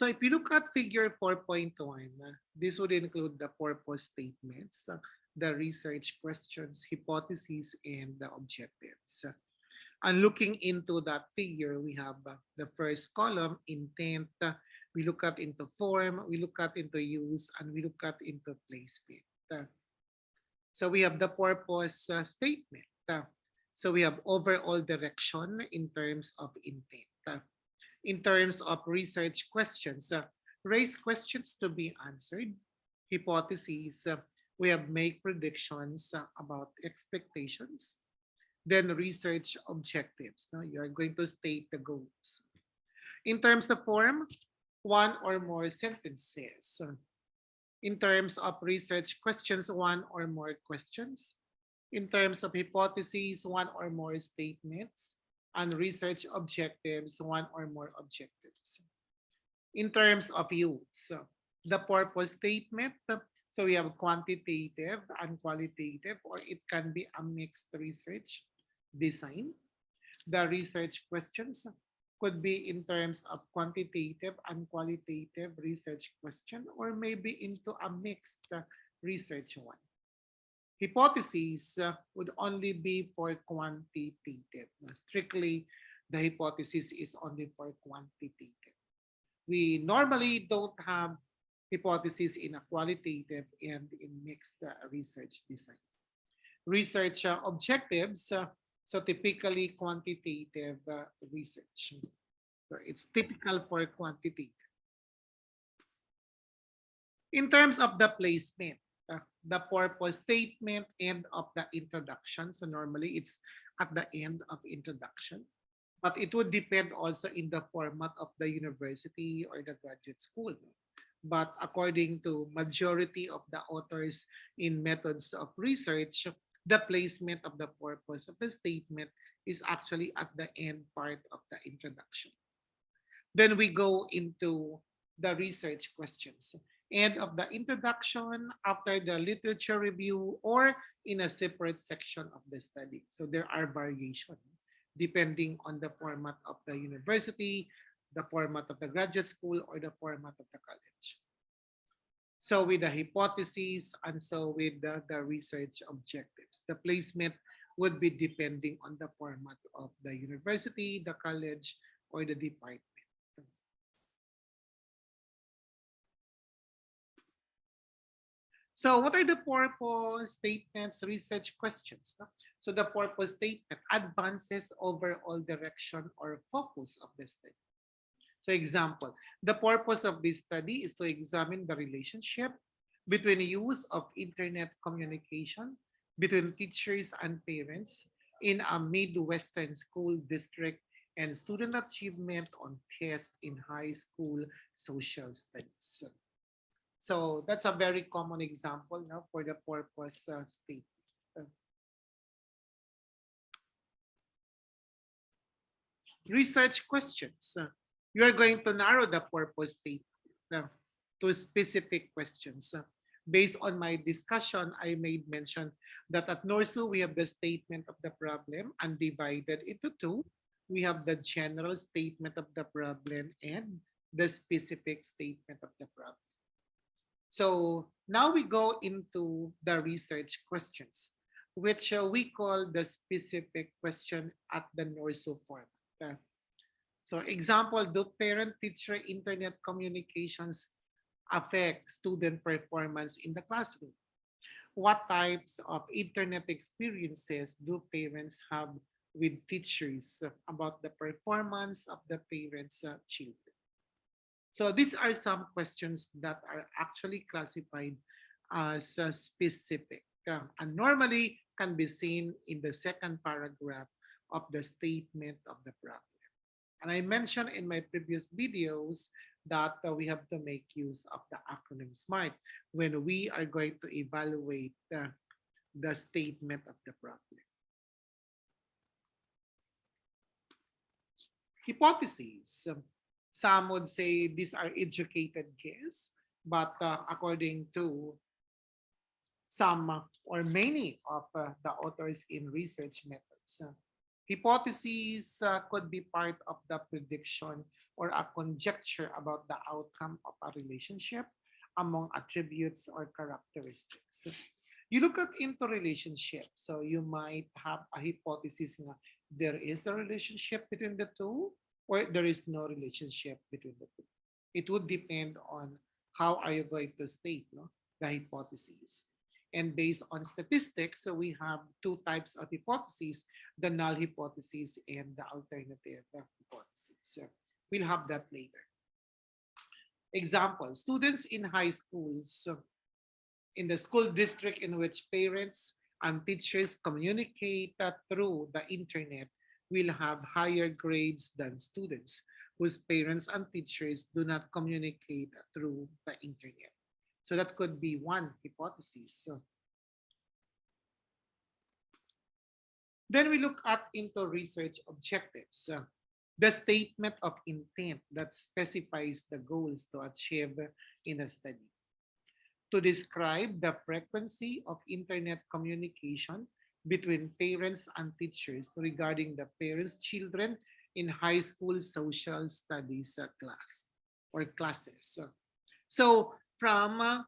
So if you look at figure 4.1, this would include the purpose statements, the research questions, hypotheses, and the objectives. And looking into that figure, we have the first column, intent. We look at into form, we look at into use, and we look at into placement. So we have the purpose statement. So we have overall direction in terms of intent. In terms of research questions, raise questions to be answered. Hypotheses, we have make predictions about expectations. Then research objectives. No? You are going to state the goals. In terms of form, one or more sentences. In terms of research questions, one or more questions. In terms of hypotheses, one or more statements. And research objectives, one or more objectives. In terms of use, the purpose statement, so we have quantitative and qualitative, or it can be a mixed research design. The research questions could be in terms of quantitative and qualitative research question, or maybe into a mixed research one. Hypotheses would only be for quantitative. Strictly, the hypothesis is only for quantitative. We normally don't have hypotheses in a qualitative and in mixed research design. Research objectives, so typically quantitative research. So it's typical for quantitative. In terms of the placement, the purpose statement, end of the introduction. So normally it's at the end of introduction. But it would depend also in the format of the university or the graduate school. But according to majority of the authors in methods of research, the placement of the purpose of the statement is actually at the end part of the introduction. Then we go into the research questions. End of the introduction, after the literature review, or in a separate section of the study. So there are variations depending on the format of the university, the format of the graduate school, or the format of the college. So with the hypotheses and so with the research objectives. The placement would be depending on the format of the university, the college, or the department. So what are the purpose statements, research questions? So the purpose statement advances overall direction or focus of the study. So example, the purpose of this study is to examine the relationship between use of internet communication between teachers and parents in a Midwestern school district and student achievement on tests in high school social studies. So that's a very common example now for the purpose statement. Research questions. You are going to narrow the purpose statement to specific questions. Based on my discussion, I made mention that at NORSU, we have the statement of the problem and divided into two. We have the general statement of the problem and the specific statement of the problem. So now we go into the research questions, which we call the specific question at the NORSU format. So example, do parent-teacher internet communications affect student performance in the classroom? What types of internet experiences do parents have with teachers about the performance of the parents' children? So these are some questions that are actually classified as specific and normally can be seen in the second paragraph of the statement of the problem. And I mentioned in my previous videos that we have to make use of the acronym SMART when we are going to evaluate the statement of the problem. Hypotheses. Some would say these are educated guess, but according to some or many of the authors in research methods, Hypotheses could be part of the prediction or a conjecture about the outcome of a relationship among attributes or characteristics. You look at into relationship, so you might have a hypothesis na there is a relationship between the two or there is no relationship between the two. It would depend on how are you going to state the hypothesis. And based on statistics, so we have two types of hypotheses, the null hypothesis and the alternative hypothesis. So we'll have that later. Example, students in high schools, in the school district in which parents and teachers communicate through the internet will have higher grades than students whose parents and teachers do not communicate through the internet. So that could be one hypothesis. So then we look at into research objectives. The statement of intent that specifies the goals to achieve in a study. To describe the frequency of internet communication between parents and teachers regarding the parents' children in high school social studies class or classes. So from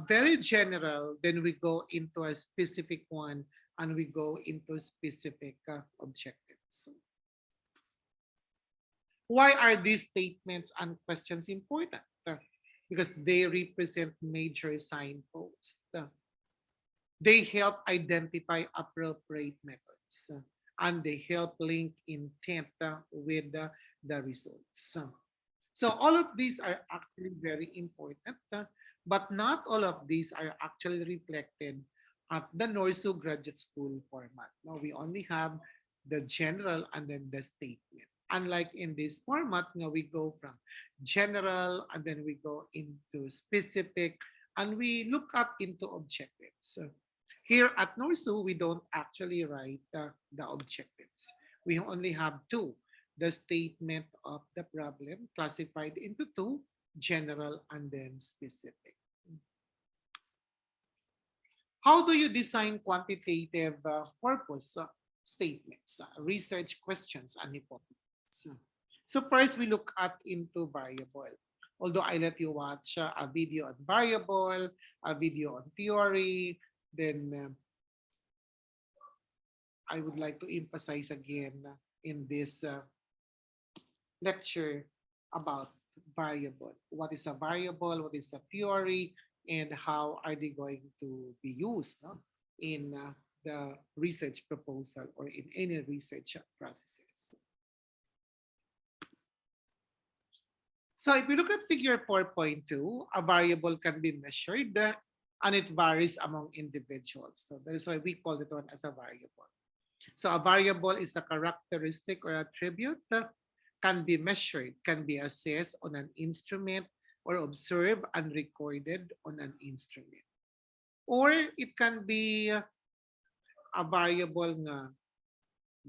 very general, then we go into a specific one and we go into specific objectives. Why are these statements and questions important? Because they represent major signposts. They help identify appropriate methods and they help link intent with the results. So all of these are actually very important, but not all of these are actually reflected at the NORSU graduate school format. Now we only have the general and then the statement. Unlike in this format, we go from general and then we go into specific and we look at into objectives. So here at NORSU, we don't actually write the objectives. We only have two. The statement of the problem classified into two, general and then specific. How do you design quantitative purpose statements, research questions, and hypotheses? So first, we look at into variable. Although I let you watch a video on variable, a video on theory, then I would like to emphasize again in this lecture about variable. What is a variable? What is a theory? And how are they going to be used in the research proposal or in any research processes? So if we look at figure 4.2, a variable can be measured and it varies among individuals. So that is why we call it one as a variable. So a variable is a characteristic or attribute that can be measured, can be assessed on an instrument or observed and recorded on an instrument. Or it can be a variable na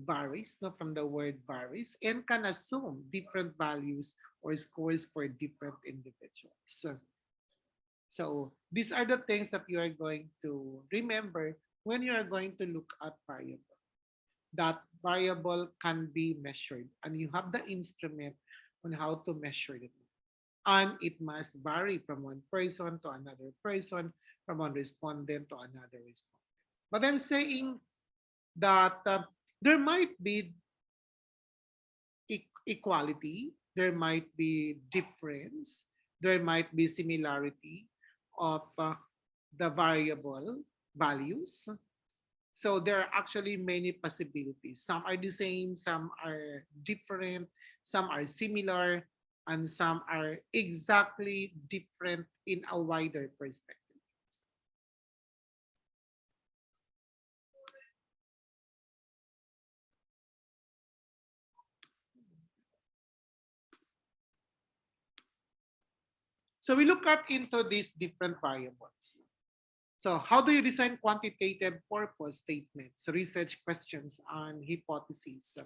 varies, from the word varies, and can assume different values or scores for different individuals. So these are the things that you are going to remember when you are going to look at variable. That variable can be measured and you have the instrument on how to measure it. And it must vary from one person to another person, from one respondent to another respondent. But I'm saying that there might be equality, there might be difference, there might be similarity of the variable values. So there are actually many possibilities. Some are the same, some are different, some are similar, and some are exactly different in a wider perspective. So we look at into these different variables. So how do you design quantitative purpose statements, research questions, and hypotheses?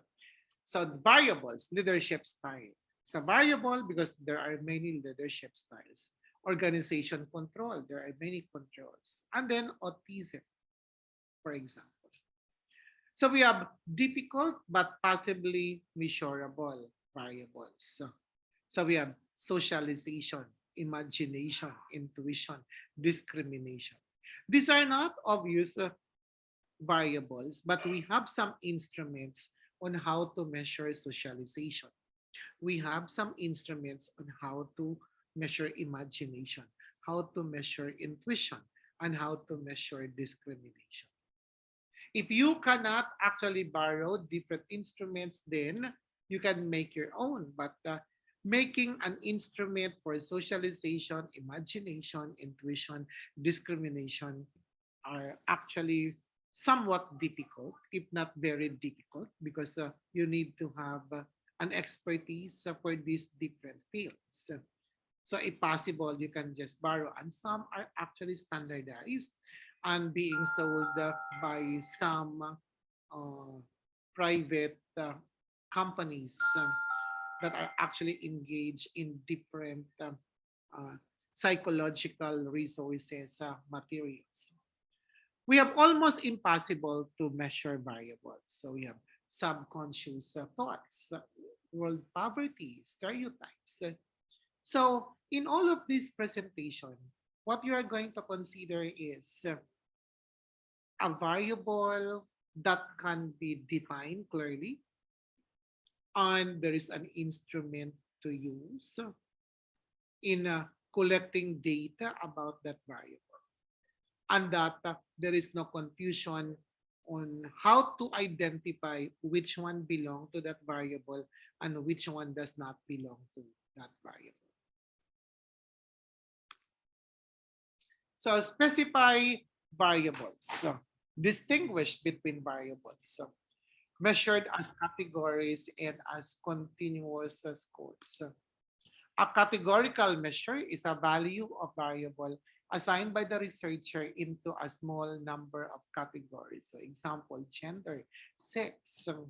So variables, leadership style. It's a variable because there are many leadership styles. Organization control, there are many controls. And then autism, for example. So we have difficult but possibly measurable variables. So we have socialization, imagination, intuition, discrimination. These are not obvious variables, but we have some instruments on how to measure socialization. We have some instruments on how to measure imagination, how to measure intuition, and how to measure discrimination. If you cannot actually borrow different instruments, then you can make your own. But making an instrument for socialization, imagination, intuition, discrimination are actually somewhat difficult, if not very difficult, because you need to have an expertise for these different fields. So if possible, you can just borrow, and some are actually standardized and being sold by some uh, private companies that are actually engaged in different uh, psychological resources materials. We have almost impossible to measure variables. So we have subconscious thoughts, world poverty, stereotypes. So in all of this presentation, what you are going to consider is a variable that can be defined clearly, and there is an instrument to use in collecting data about that variable, and that there is no confusion on how to identify which one belong to that variable and which one does not belong to that variable. So specify variables. So distinguish between variables. So measured as categories and as continuous scores. So a categorical measure is a value of variable assigned by the researcher into a small number of categories. So example, gender, sex. So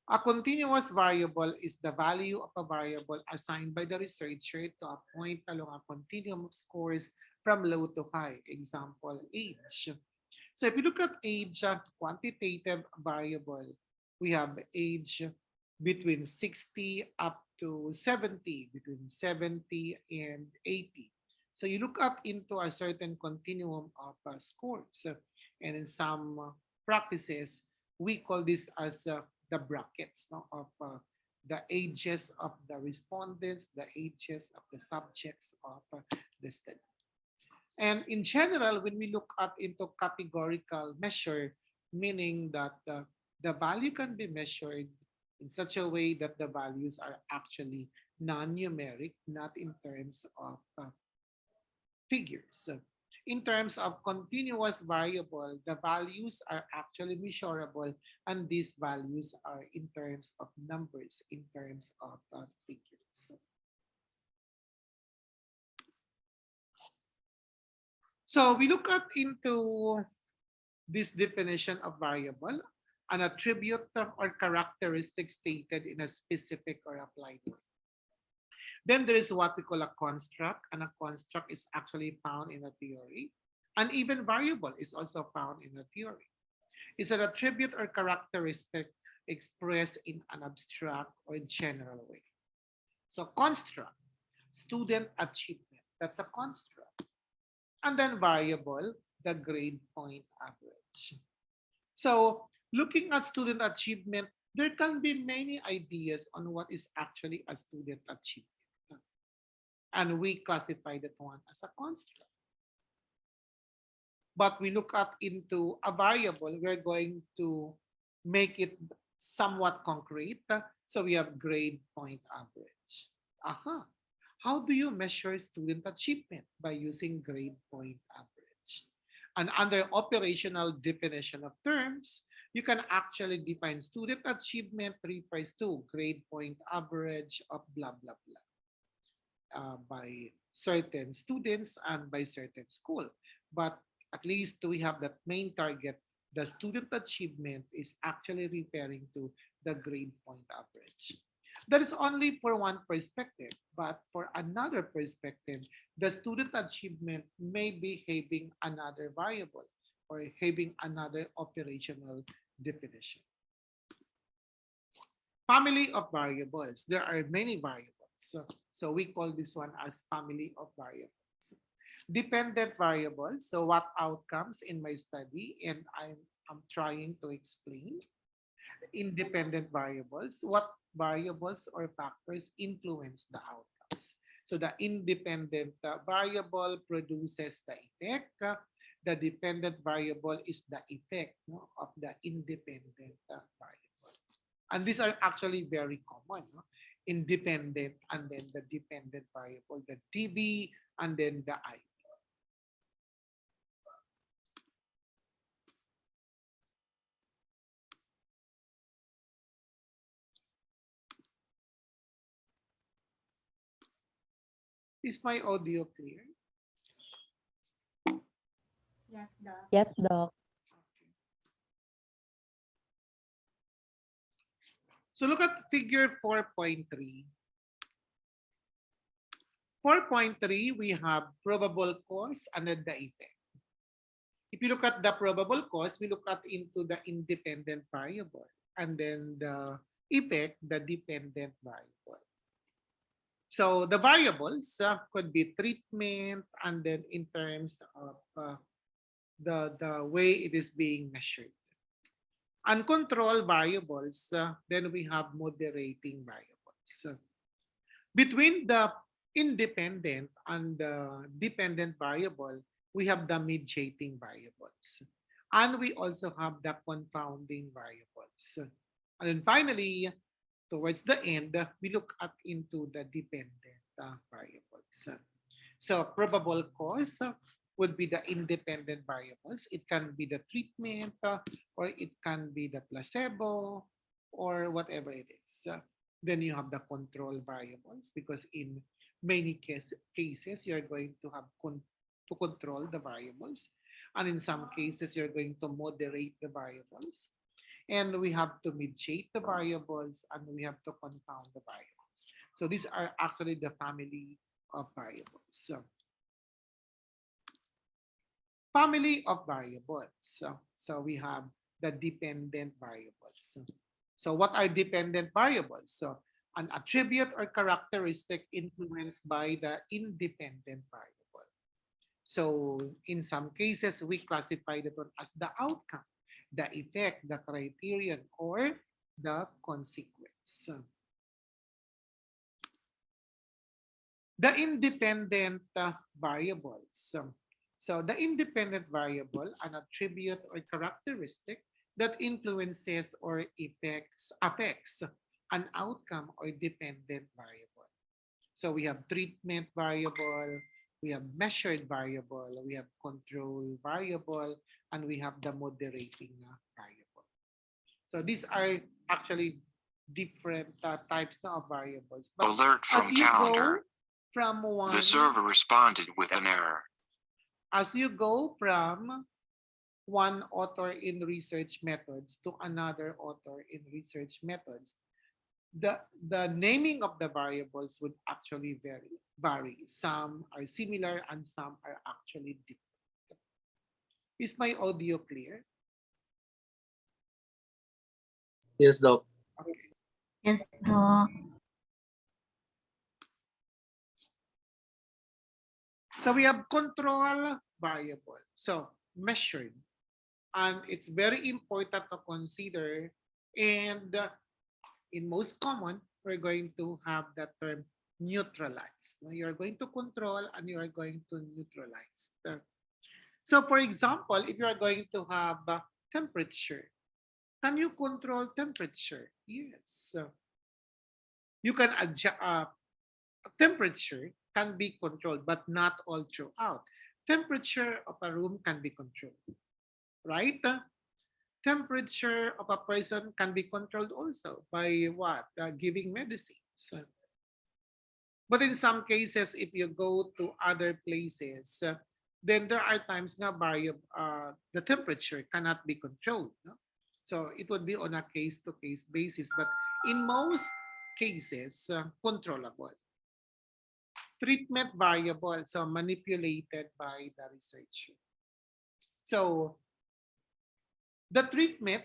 a continuous variable is the value of a variable assigned by the researcher to a point along a continuum of scores from low to high. Example, age. So if you look at age, quantitative variable, we have age between 60 up to 70, between 70 and 80. So you look up into a certain continuum of scores. And in some practices, we call this as the brackets, no, of the ages of the respondents, the ages of the subjects of the study. And in general, when we look up into categorical measure, meaning that the value can be measured in such a way that the values are actually non-numeric, not in terms of figures. In terms of continuous variable, the values are actually measurable, and these values are in terms of numbers, in terms of figures. So we look at into this definition of variable, an attribute or characteristic stated in a specific or applied way. Then there is what we call a construct, and a construct is actually found in a theory. And even variable is also found in a theory. It's an attribute or characteristic expressed in an abstract or general way. So construct, student achievement, that's a construct. And then variable, the grade point average. So looking at student achievement, there can be many ideas on what is actually a student achievement. And we classify that one as a construct. But we look up into a variable, we're going to make it somewhat concrete. So we have grade point average. Aha. How do you measure student achievement? By using grade point average. And under operational definition of terms, you can actually define student achievement refers to grade point average of blah, blah, blah. By certain students and by certain school. But at least we have that main target. The student achievement is actually referring to the grade point average. That is only for one perspective, but for another perspective, the student achievement may be having another variable or having another operational definition. Family of variables. There are many variables. So we call this one as family of variables. Dependent variables. So what outcomes in my study, and I'm trying to explain. Independent variables. What variables or factors influence the outcomes? So the independent variable produces the effect. The dependent variable is the effect, no, of the independent variable. And these are actually very common. No? Independent and then the dependent variable, the DB and then the I. Is my audio clear? Yes, Doc. Yes, Doc. So look at figure 4.3. 4.3, we have probable cause and then the effect. If you look at the probable cause, we look at into the independent variable and then the effect, the dependent variable. So the variables could be treatment and then in terms of the way it is being measured. Uncontrolled variables, then we have moderating variables. Between the independent and the dependent variable, we have the mediating variables. And we also have the confounding variables. And then finally, towards the end, we look at into the dependent variables. So probable cause would be the independent variables. It can be the treatment or it can be the placebo or whatever it is. Then you have the control variables because in many cases you're going to have to control the variables. And in some cases, you're going to moderate the variables. And we have to mediate the variables and we have to confound the variables. So these are actually the family of variables. So, family of variables. So we have the dependent variables. So what are dependent variables? So an attribute or characteristic influenced by the independent variable. So in some cases, we classify that one as the outcome, the effect, the criterion, or the consequence. The independent variables. So the independent variable, an attribute or characteristic that influences or affects an outcome or dependent variable. So we have treatment variable, we have measured variable, we have control variable, and we have the moderating variable. So these are actually different types of variables. But alert from calendar. From one, the server responded with an error. As you go from one author in research methods to another author in research methods, the naming of the variables would actually vary. Some are similar and some are actually different. Is my audio clear? Yes, Doc. Okay. Yes, Doc. So we have control variable. So measured. And it's very important to consider. And in most common, we're going to have that term neutralized. You're going to control and you are going to neutralize. So for example, if you are going to have temperature, can you control temperature? Yes. You can adjust temperature can be controlled, but not all throughout. Temperature of a room can be controlled, right? Temperature of a person can be controlled also by what? Giving medicines. But in some cases, if you go to other places, then there are times nga the temperature cannot be controlled. No? So it would be on a case-to-case basis. But in most cases, controllable. Treatment variable, so manipulated by the researcher. So the treatment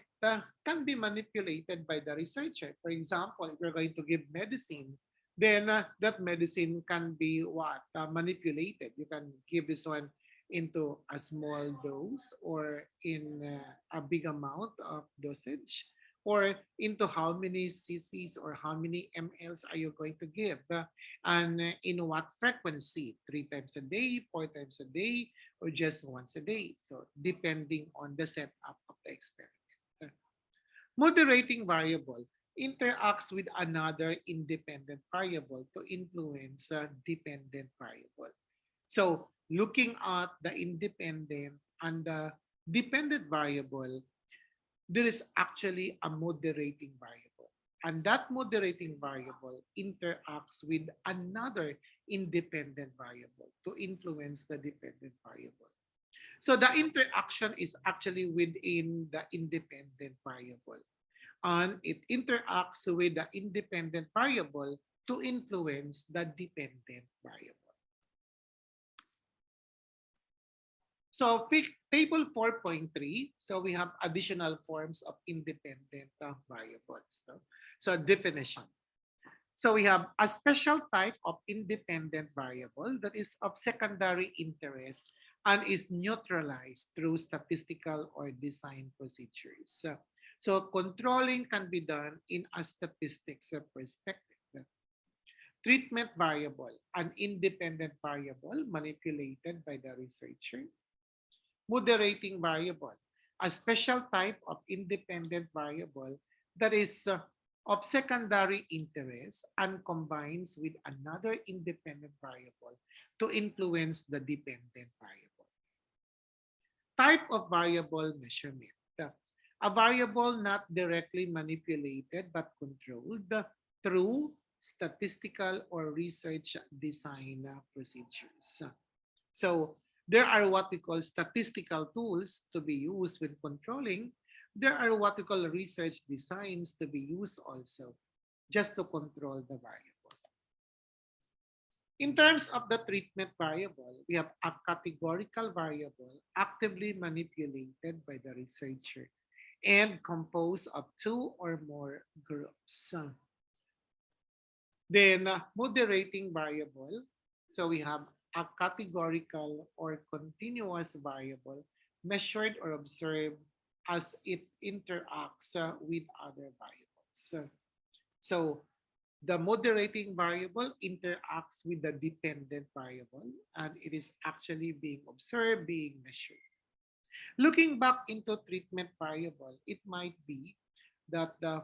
can be manipulated by the researcher. For example, if you're going to give medicine, then that medicine can be what? Manipulated. You can give this one into a small dose or in a big amount of dosage or into how many cc's or how many mLs are you going to give and in what frequency, 3 times a day, 4 times a day, or just once a day. So depending on the setup of the experiment. Moderating variable interacts with another independent variable to influence a dependent variable. So looking at the independent and the dependent variable, there is actually a moderating variable. And that moderating variable interacts with another independent variable to influence the dependent variable. So the interaction is actually within the independent variable. And it interacts with the independent variable to influence the dependent variable. So pick table 4.3. So we have additional forms of independent variables. So definition. So we have a special type of independent variable that is of secondary interest and is neutralized through statistical or design procedures. So controlling can be done in a statistics perspective. Treatment variable, an independent variable manipulated by the researcher. Moderating variable, a special type of independent variable that is of secondary interest and combines with another independent variable to influence the dependent variable. Type of variable measurement. A variable not directly manipulated but controlled through statistical or research design procedures. So there are what we call statistical tools to be used when controlling. There are what we call research designs to be used also just to control the variable. In terms of the treatment variable, we have a categorical variable actively manipulated by the researcher and composed of 2 or more groups. Then moderating variable. So we have a categorical or continuous variable measured or observed as it interacts with other variables. So the moderating variable interacts with the dependent variable and it is actually being observed, being measured. Looking back into treatment variable, it might be that the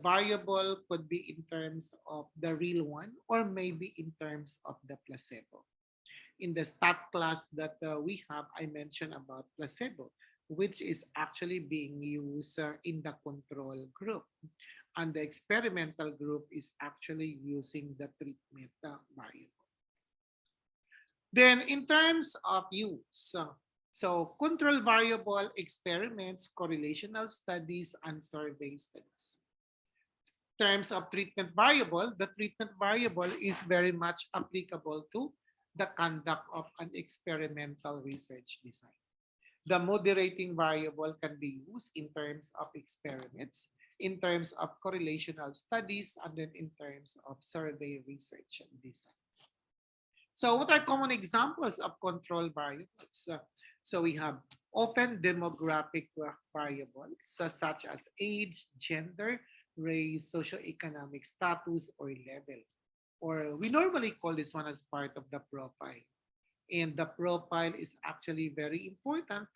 variable could be in terms of the real one or maybe in terms of the placebo. In the stat class that we have, I mentioned about placebo, which is actually being used in the control group. And the experimental group is actually using the treatment variable. Then in terms of use, so control variable experiments, correlational studies, and survey studies. In terms of treatment variable, the treatment variable is very much applicable to the conduct of an experimental research design. The moderating variable can be used in terms of experiments, in terms of correlational studies, and then in terms of survey research and design. So what are common examples of control variables? So we have often demographic variables such as age, gender, race, socioeconomic status, or level. Or we normally call this one as part of the profile. And the profile is actually very important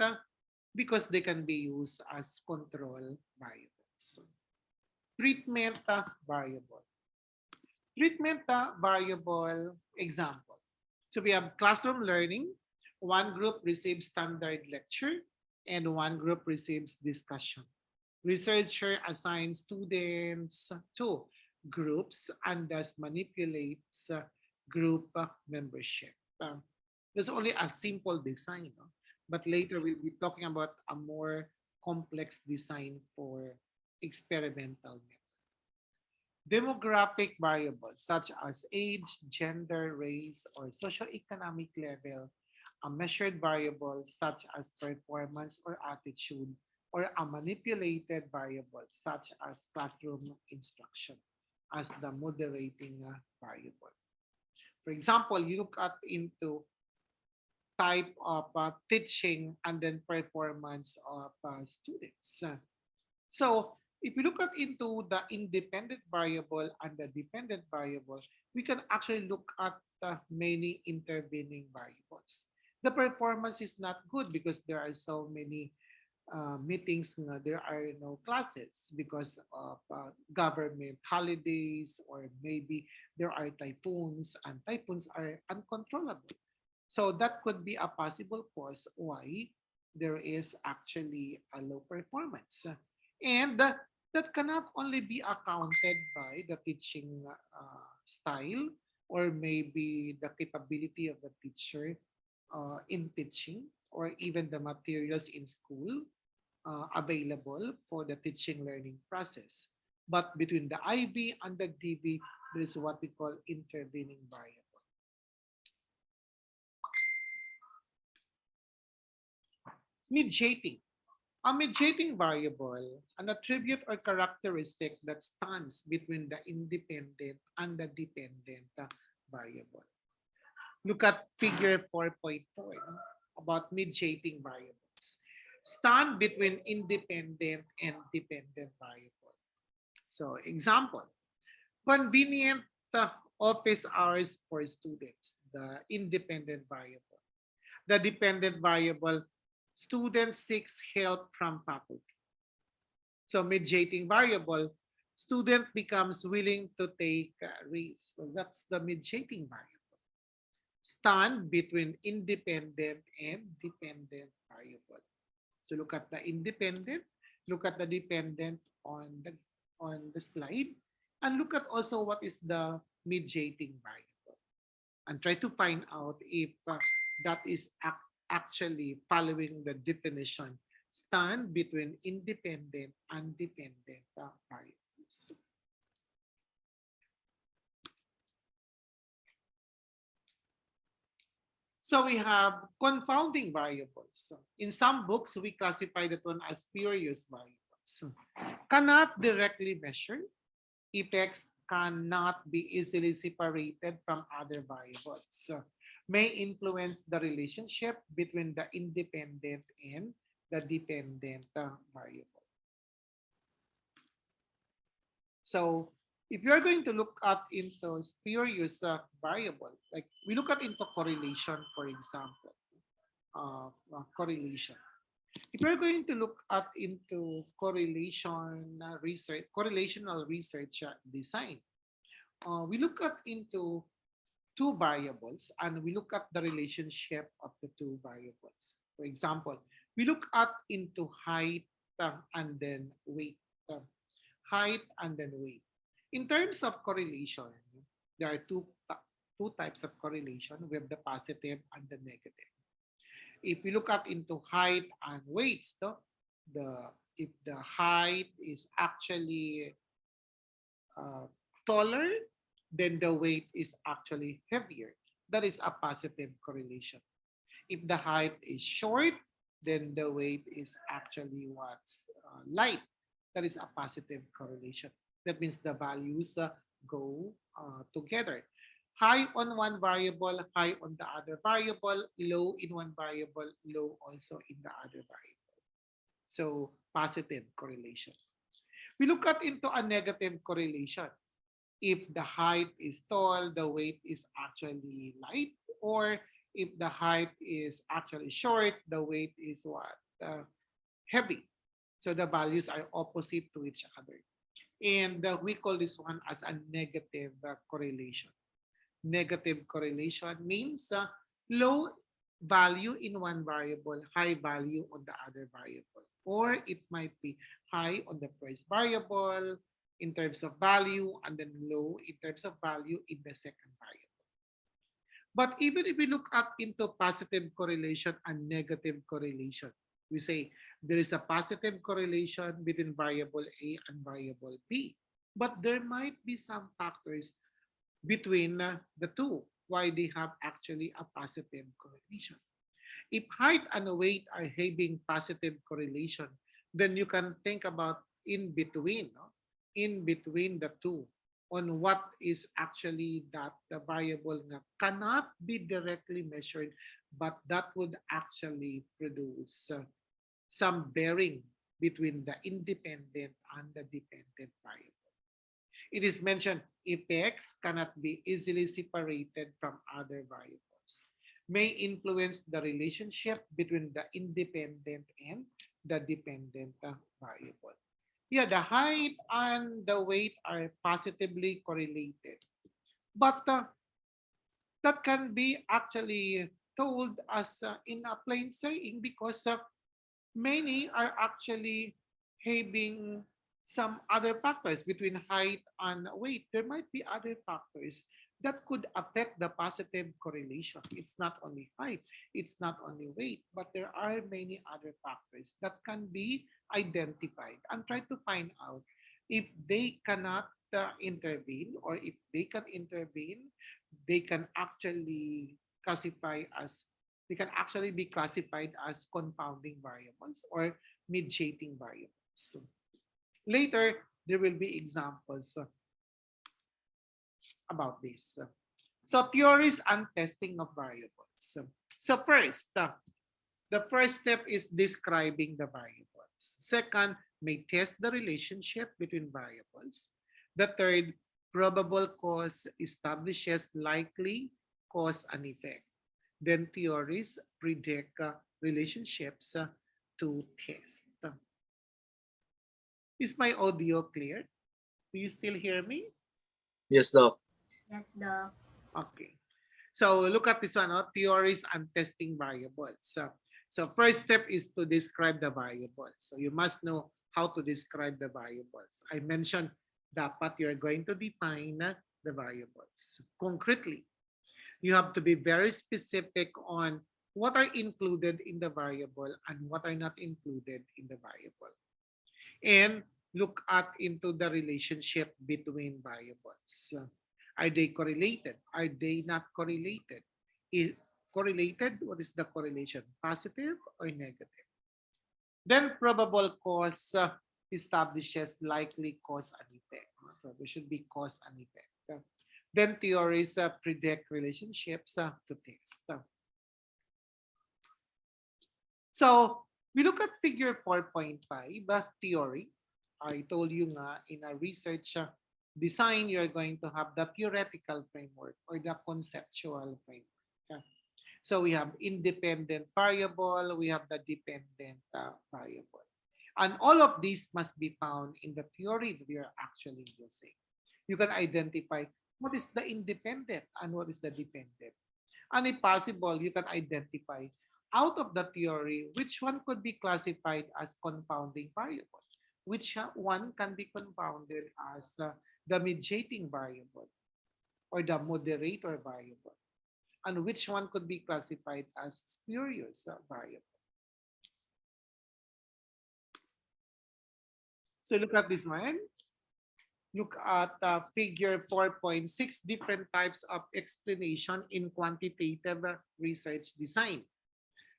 because they can be used as control variables. Treatment variable. Treatment variable example. So we have classroom learning. One group receives standard lecture and one group receives discussion. Researcher assigns students to groups and thus manipulates group membership. There's only a simple design, no? But later we'll be talking about a more complex design for experimental method. Demographic variables such as age, gender, race, or socioeconomic level, a measured variable such as performance or attitude or a manipulated variable such as classroom instruction as the moderating variable. For example, you look at into type of teaching and then performance of students. So if you look at into the independent variable and the dependent variable, we can actually look at many intervening variables. The performance is not good because there are so many meetings, there are no classes because of government holidays, or maybe there are typhoons, and typhoons are uncontrollable. So that could be a possible cause why there is actually a low performance. And that cannot only be accounted by the teaching style, or maybe the capability of the teacher in teaching, or even the materials in school available for the teaching learning process. But between the IV and the DV, there is what we call intervening variable. Mediating. A mediating variable, an attribute or characteristic that stands between the independent and the dependent variable. Look at figure 4.4 about mediating variables. Stand between independent and dependent variable. So example, convenient office hours for students, the independent variable. The dependent variable, student seeks help from faculty. So mediating variable, student becomes willing to take risks. So that's the mediating variable. Stand between independent and dependent variable. So look at the independent, look at the dependent on the slide, and look at also what is the mediating variable, and try to find out if that is actually following the definition, stand between independent and dependent variables. So we have confounding variables. In some books, we classify that one as spurious variables. Cannot directly measure. Effects cannot be easily separated from other variables. May influence the relationship between the independent and the dependent variable. So if you're going to look at into spurious variable, like we look at into correlation, for example, correlation. If we're going to look at into correlation research, correlational research design, we look at into two variables and we look at the relationship of the two variables. For example, we look at into height and then weight. Height and then weight. In terms of correlation, there are two types of correlation. We have the positive and the negative. If we look at into height and weights, if the height is actually taller, then the weight is actually heavier. That is a positive correlation. If the height is short, then the weight is actually what's light. That is a positive correlation. That means the values go together. High on one variable, high on the other variable, low in one variable, low also in the other variable. So positive correlation. We look at into a negative correlation. If the height is tall, the weight is actually light, or if the height is actually short, the weight is what? Heavy. So the values are opposite to each other. And we call this one as a negative correlation. Negative correlation means low value in one variable, high value on the other variable. Or it might be high on the first variable in terms of value, and then low in terms of value in the second variable. But even if we look up into positive correlation and negative correlation, we say there is a positive correlation between variable A and variable B. But there might be some factors between the two why they have actually a positive correlation. If height and weight are having positive correlation, then you can think about in between, no? In between the two, on what is actually that the variable nga cannot be directly measured, but that would actually produce some bearing between the independent and the dependent variable. It is mentioned effects cannot be easily separated from other variables, may influence the relationship between the independent and the dependent variable. Yeah, the height and the weight are positively correlated, but that can be actually told as in a plain saying because many are actually having some other factors between height and weight. There might be other factors that could affect the positive correlation. It's not only height, it's not only weight, but there are many other factors that can be identified and try to find out if they cannot intervene, or if they can intervene, they can actually classify as they can actually be classified as confounding variables or mediating variables. Later, there will be examples about this. So theories and testing of variables. So first, the first step is describing the variables. Second, may test the relationship between variables. The third, probable cause establishes likely cause and effect. Then theories predict relationships to test. Is my audio clear? Do you still hear me? Yes, Doc. Yes, Doc. Okay. So look at this one, theories and testing variables. So first step is to describe the variables. So you must know how to describe the variables. I mentioned dapat you're going to define the variables concretely. You have to be very specific on what are included in the variable and what are not included in the variable. And look at into the relationship between variables. Are they correlated? Are they not correlated? Is correlated, what is the correlation? Positive or negative? Then probable cause establishes likely cause and effect. So there should be cause and effect. Then theories predict relationships to test. So we look at figure 4.5 theory. I told you nga in a research design, you're going to have the theoretical framework or the conceptual framework. So we have independent variable, we have the dependent variable. And all of these must be found in the theory that we are actually using. You can identify what is the independent and what is the dependent. And if possible, you can identify out of the theory which one could be classified as confounding variable, which one can be confounded as the mediating variable or the moderator variable, and which one could be classified as spurious variable. So look at this one. Look at figure 4.6, different types of explanation in quantitative research design.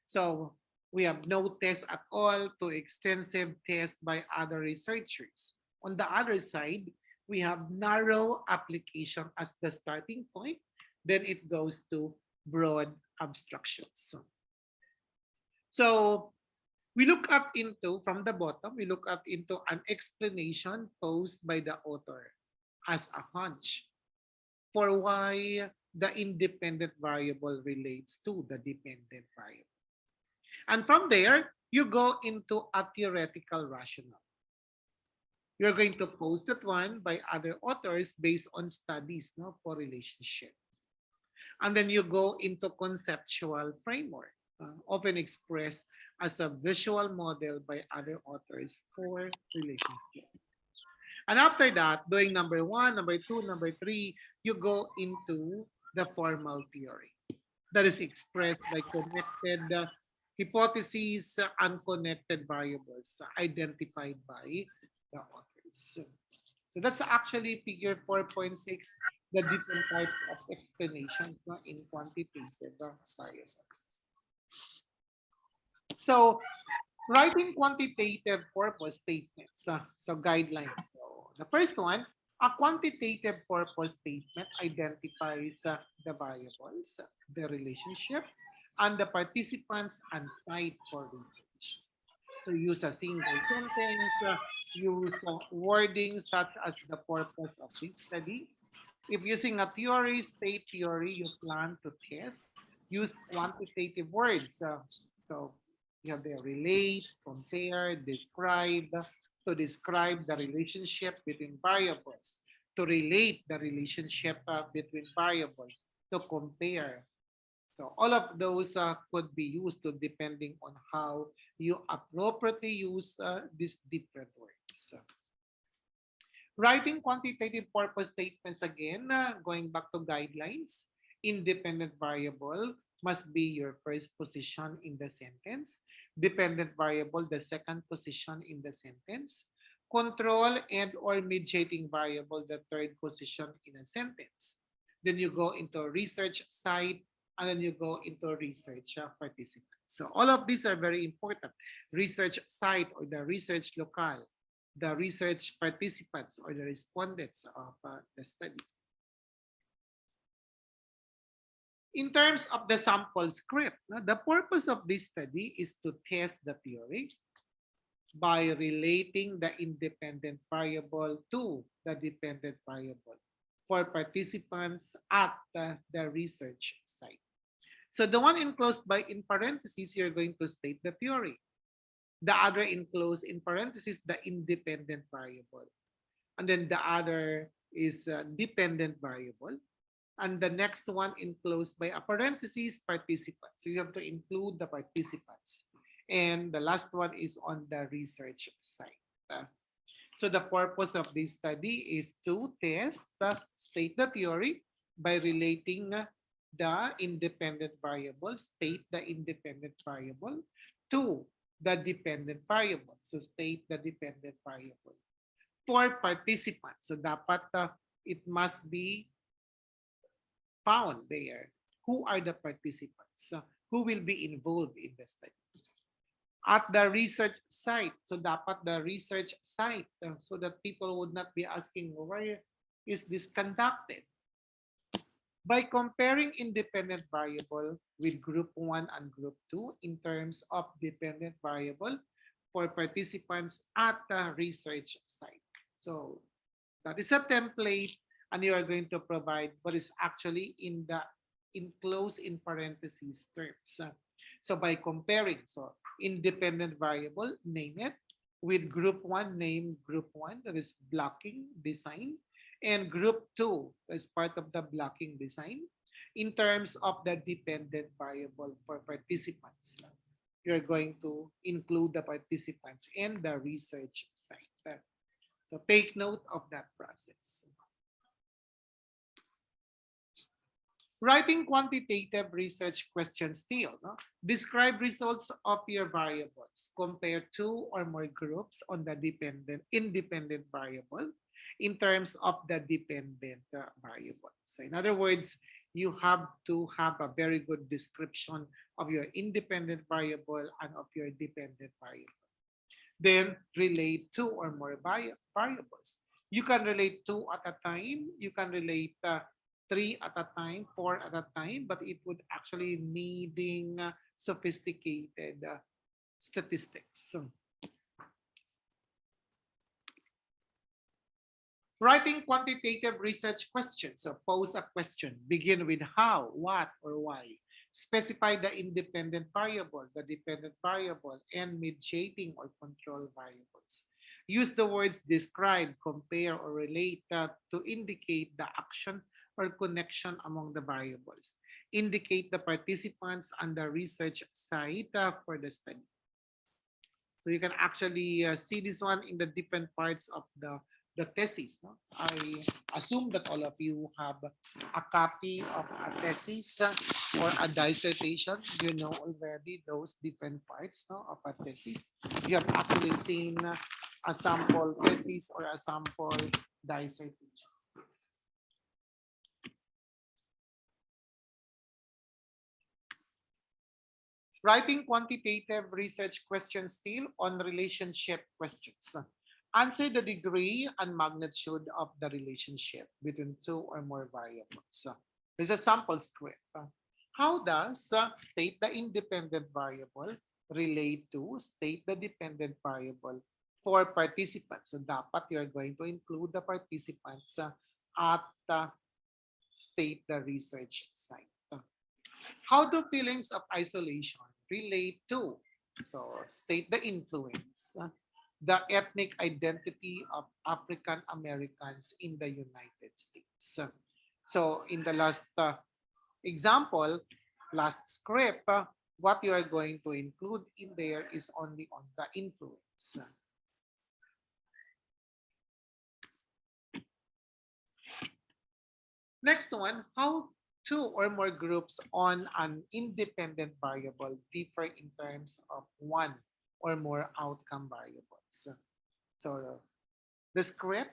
So we have no test at all to extensive test by other researchers. On the other side, we have narrow application as the starting point. Then it goes to broad abstractions. So we look up into, from the bottom, we look up into an explanation posed by the author as a hunch for why the independent variable relates to the dependent variable. And from there, you go into a theoretical rationale. You're going to post that one by other authors based on studies for relationship. And then you go into conceptual framework, often expressed as a visual model by other authors for relationship. And after that, doing number 1, number 2, number 3, you go into the formal theory that is expressed by connected hypotheses and connected variables identified by the authors. So that's actually figure 4.6, the different types of explanations in quantitative variables. So Writing quantitative purpose statements. So guidelines. So the first one, a quantitative purpose statement identifies the variables, the relationship, and the participants and site for research. So use a single sentence, use wording such as the purpose of this study. If using a theory, state theory you plan to test, use quantitative words. So you have the relate, compare, describe, to describe the relationship between variables, to relate the relationship between variables, to compare. So all of those could be used to depending on how you appropriately use these different words. Writing quantitative purpose statements again, going back to guidelines, independent variable must be your first position in the sentence, dependent variable the second position in the sentence, control and or mediating variable the third position in a sentence. Then you go into research site, and then you go into research participants. So all of these are very important. Research site or the research locale, the research participants or the respondents of the study. In terms of the sample script, the purpose of this study is to test the theory by relating the independent variable to the dependent variable for participants at the research site. So the one enclosed by in parentheses, you're going to state the theory. The other enclosed in parentheses, the independent variable. And then the other is dependent variable. And the next one enclosed by a parenthesis, participants. So you have to include the participants. And the last one is on the research site. So the purpose of this study is to state the theory by relating the independent variable, state the independent variable to the dependent variable. So state the dependent variable. For participants, so dapat it must be found there. Who are the participants? Who will be involved in the study? At the research site, so dapat the research site, so that people would not be asking, where is this conducted? By comparing independent variable with group 1 and group 2 in terms of dependent variable for participants at the research site. So that is a template, and you are going to provide what is actually in the enclosed in parentheses terms. So by comparing, so independent variable, name it, with group 1, name group 1, that is blocking design, and group 2 as part of the blocking design in terms of the dependent variable for participants. You're going to include the participants in the research site. So take note of that process. Writing quantitative research questions still. No? Describe results of your variables. Compare two or more groups on the independent variable in terms of the dependent variable. So in other words, you have to have a very good description of your independent variable and of your dependent variable. Then relate two or more variables. You can relate two at a time. You can relate three at a time, four at a time, but it would actually needing sophisticated statistics. Writing quantitative research questions. So pose a question. Begin with how, what, or why. Specify the independent variable, the dependent variable, and mediating or control variables. Use the words describe, compare, or relate to indicate the action or connection among the variables. Indicate the participants and the research site for the study. So you can actually see this one in the different parts of the thesis. No? I assume that all of you have a copy of a thesis or a dissertation. You know already those different parts, no, of a thesis. You have actually seen a sample thesis or a sample dissertation. Writing quantitative research questions still on relationship questions. Answer the degree and magnitude of the relationship between two or more variables. There's a sample script. How does state the independent variable relate to state the dependent variable for participants? So dapat you're going to include the participants at the state the research site. How do feelings of isolation relate to? So state the influence, the ethnic identity of African Americans in the United States. So in the last example, last script, what you are going to include in there is only on the influence. Next one, how two or more groups on an independent variable differ in terms of one or more outcome variables. So the script,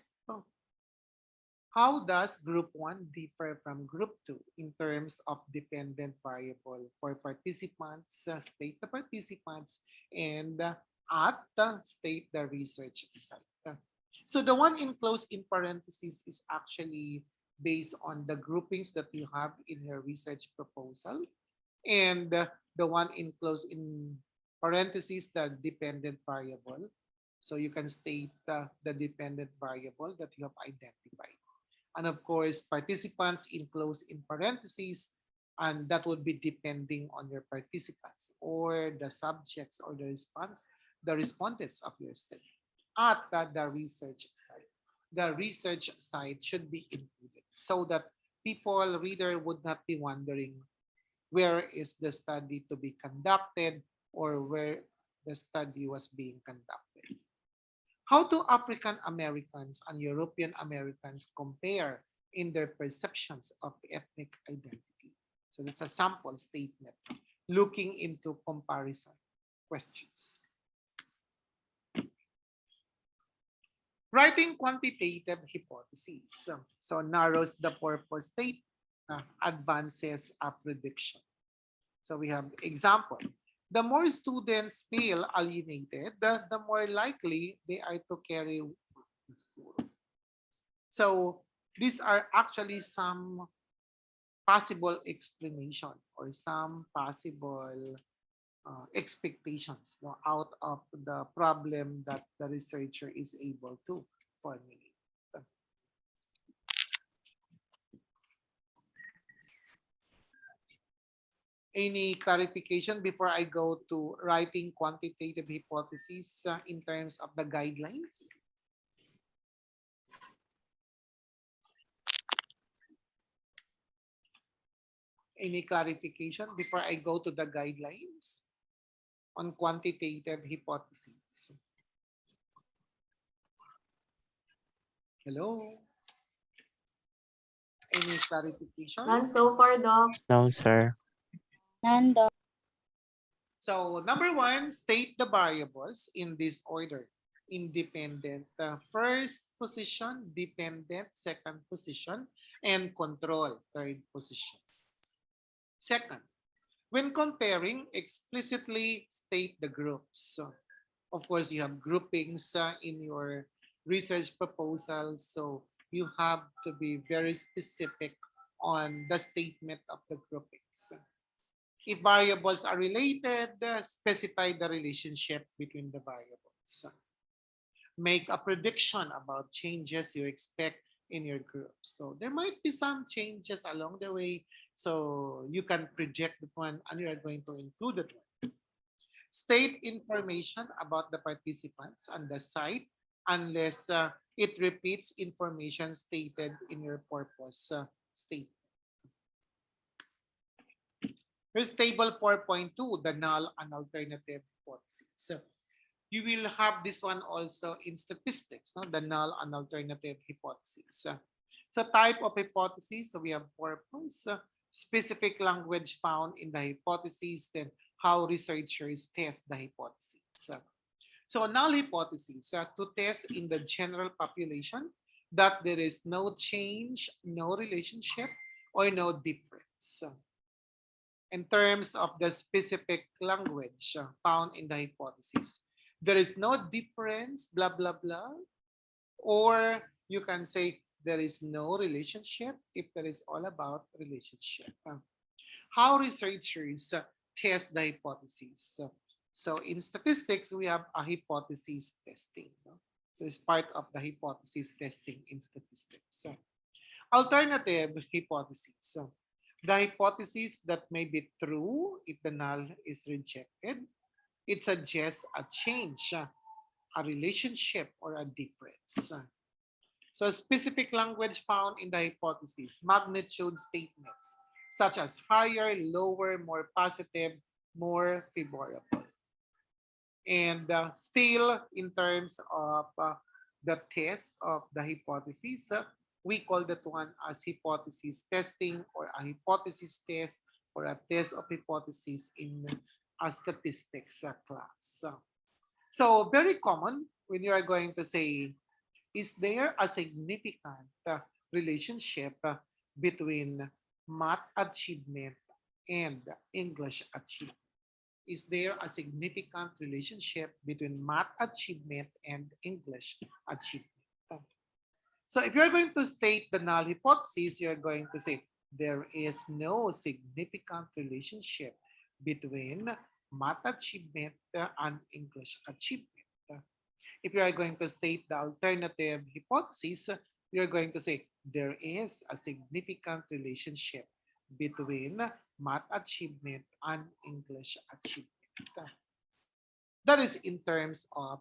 how does group 1 differ from group 2 in terms of dependent variable for participants, state the participants, and at the state the research site? So the one enclosed in parentheses is actually based on the groupings that you have in your research proposal, and the one enclosed in parentheses, the dependent variable. So you can state the dependent variable that you have identified. And of course, participants enclosed in parentheses, and that would be depending on your participants or the subjects or the respondents of your study at the research site. The research site should be included so that reader would not be wondering where is the study to be conducted or where the study was being conducted. How do African Americans and European Americans compare in their perceptions of ethnic identity? So that's a sample statement looking into comparison questions. Writing quantitative hypotheses. So narrows the purpose state, advances a prediction. So we have example. The more students feel alienated, the more likely they are to carry school. So these are actually some possible explanation or some possible expectations out of the problem that the researcher is able to formulate. Any clarification before I go to writing quantitative hypotheses in terms of the guidelines? Any clarification before I go to the guidelines on quantitative hypotheses? Hello? Any clarification? None so far, Doc. No, sir. None, Doc. So number 1, state the variables in this order. Independent first position, dependent second position, and control third position. Second, when comparing, explicitly state the groups. So, of course, you have groupings in your research proposal, so you have to be very specific on the statement of the groupings. If variables are related, specify the relationship between the variables. Make a prediction about changes you expect in your group. So there might be some changes along the way, so you can project the one and you are going to include it. State information about the participants and the site unless it repeats information stated in your purpose statement. Here's table 4.2, the null and alternative hypothesis. So you will have this one also in statistics, no? The null and alternative hypothesis. So type of hypothesis, so we have purpose, specific language found in the hypothesis, then how researchers test the hypothesis. So null hypothesis, to test in the general population that there is no change, no relationship, or no difference. in terms of the specific language found in the hypothesis. There is no difference, blah, blah, blah. Or you can say there is no relationship if there is all about relationship. How researchers test the hypothesis. So in statistics, we have a hypothesis testing. No? So it's part of the hypothesis testing in statistics. Alternative hypothesis. So the hypothesis that may be true if the null is rejected. It suggests a change, a relationship, or a difference. So specific language found in the hypothesis, magnitude statements, such as higher, lower, more positive, more favorable. And still, in terms of the test of the hypothesis, we call that one as hypothesis testing or a hypothesis test or a test of hypothesis in a statistics class. So very common when you are going to say, is there a significant relationship between math achievement and English achievement? Is there a significant relationship between math achievement and English achievement? So if you're going to state the null hypothesis, you're going to say there is no significant relationship between math achievement and English achievement. If you are going to state the alternative hypothesis, you're going to say there is a significant relationship between math achievement and English achievement. That is in terms of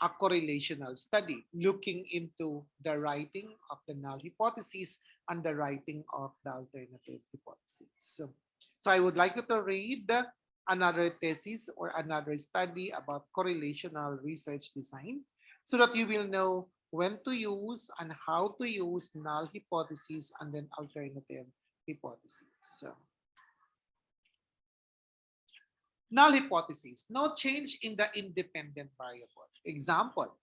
a correlational study, looking into the writing of the null hypothesis and the writing of the alternative hypothesis. So I would like you to read another thesis or another study about correlational research design so that you will know when to use and how to use null hypothesis and then alternative hypothesis. Null hypothesis, no change in the independent variable. Example,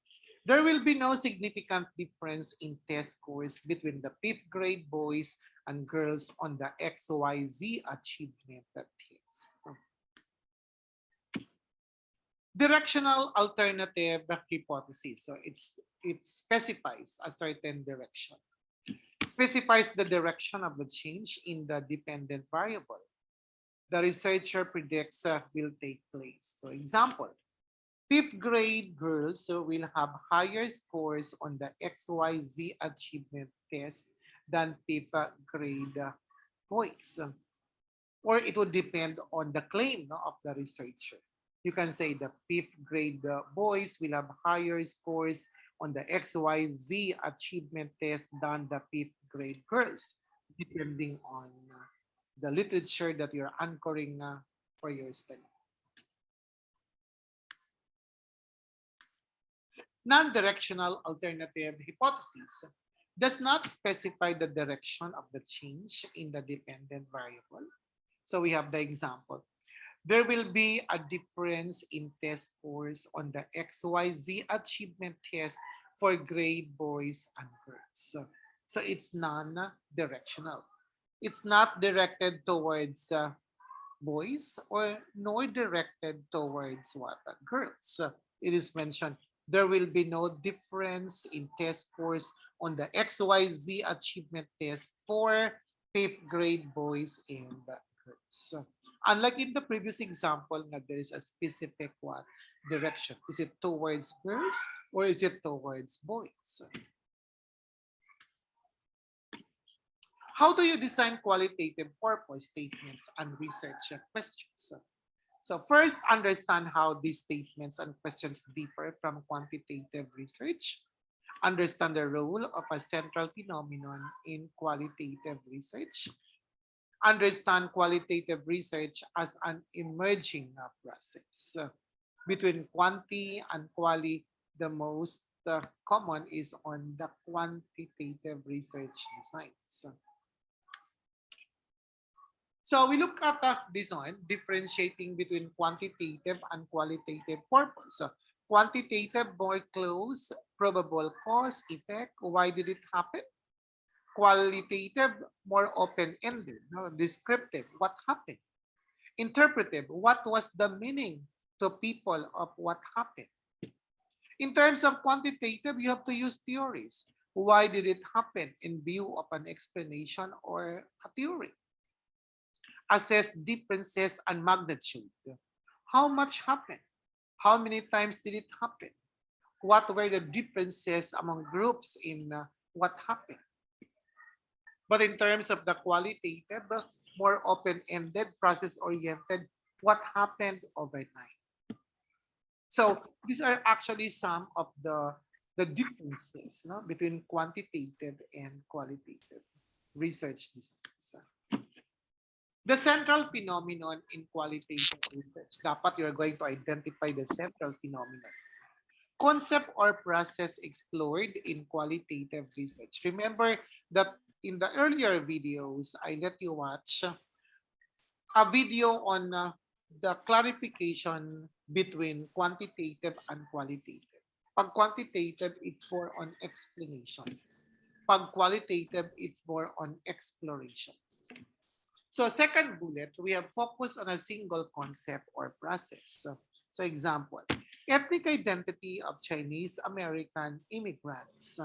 there will be no significant difference in test scores between the 5th grade boys and girls on the XYZ achievement test. Directional alternative hypothesis. So it specifies a certain direction. Specifies the direction of the change in the dependent variable the researcher predicts will take place. So example, 5th grade girls will have higher scores on the XYZ achievement test than 5th grade boys. Or it would depend on the claim of the researcher. You can say the 5th grade boys will have higher scores on the XYZ achievement test than the 5th grade girls, depending on the literature that you're anchoring for your study. Non-directional alternative hypothesis does not specify the direction of the change in the dependent variable. So we have the example. There will be a difference in test scores on the XYZ achievement test for grade boys and girls. So it's non-directional. It's not directed towards boys or nor directed towards what? Girls. It is mentioned there will be no difference in test scores on the XYZ achievement test for 5th grade boys and girls. Unlike in the previous example, there is a specific what direction. Is it towards girls or is it towards boys? How do you design qualitative purpose statements and research questions? So first, understand how these statements and questions differ from quantitative research. Understand the role of a central phenomenon in qualitative research. Understand qualitative research as an emerging process. Between quanti and quali, the most common is on the quantitative research designs. So we look at this one, differentiating between quantitative and qualitative purpose. Quantitative, more close, probable cause, effect. Why did it happen? Qualitative, more open-ended, no? Descriptive, what happened? Interpretive, what was the meaning to people of what happened? In terms of quantitative, you have to use theories. Why did it happen in view of an explanation or a theory? Assess differences and magnitude. How much happened? How many times did it happen? What were the differences among groups in what happened? But in terms of the qualitative, more open-ended, process-oriented, what happened overnight? So these are actually some of the differences, no, between quantitative and qualitative research designs. The central phenomenon in qualitative research. Dapat you're going to identify the central phenomenon. Concept or process explored in qualitative research. Remember that in the earlier videos, I let you watch a video on the clarification between quantitative and qualitative. Pag quantitative, it's more on explanation. Pag qualitative, it's more on exploration. So second bullet, we have focused on a single concept or process. So example, ethnic identity of Chinese American immigrants.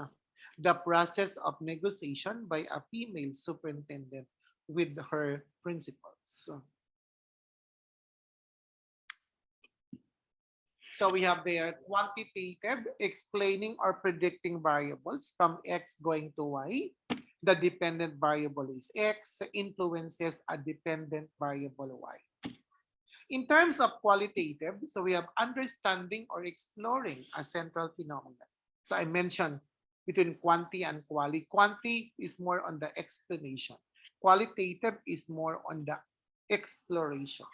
The process of negotiation by a female superintendent with her principals. So we have there quantitative, explaining or predicting variables from X going to Y. The dependent variable is X, influences a dependent variable Y. In terms of qualitative, so we have understanding or exploring a central phenomenon. So I mentioned between quanti and quali. Quanti is more on the explanation. Qualitative is more on the exploration.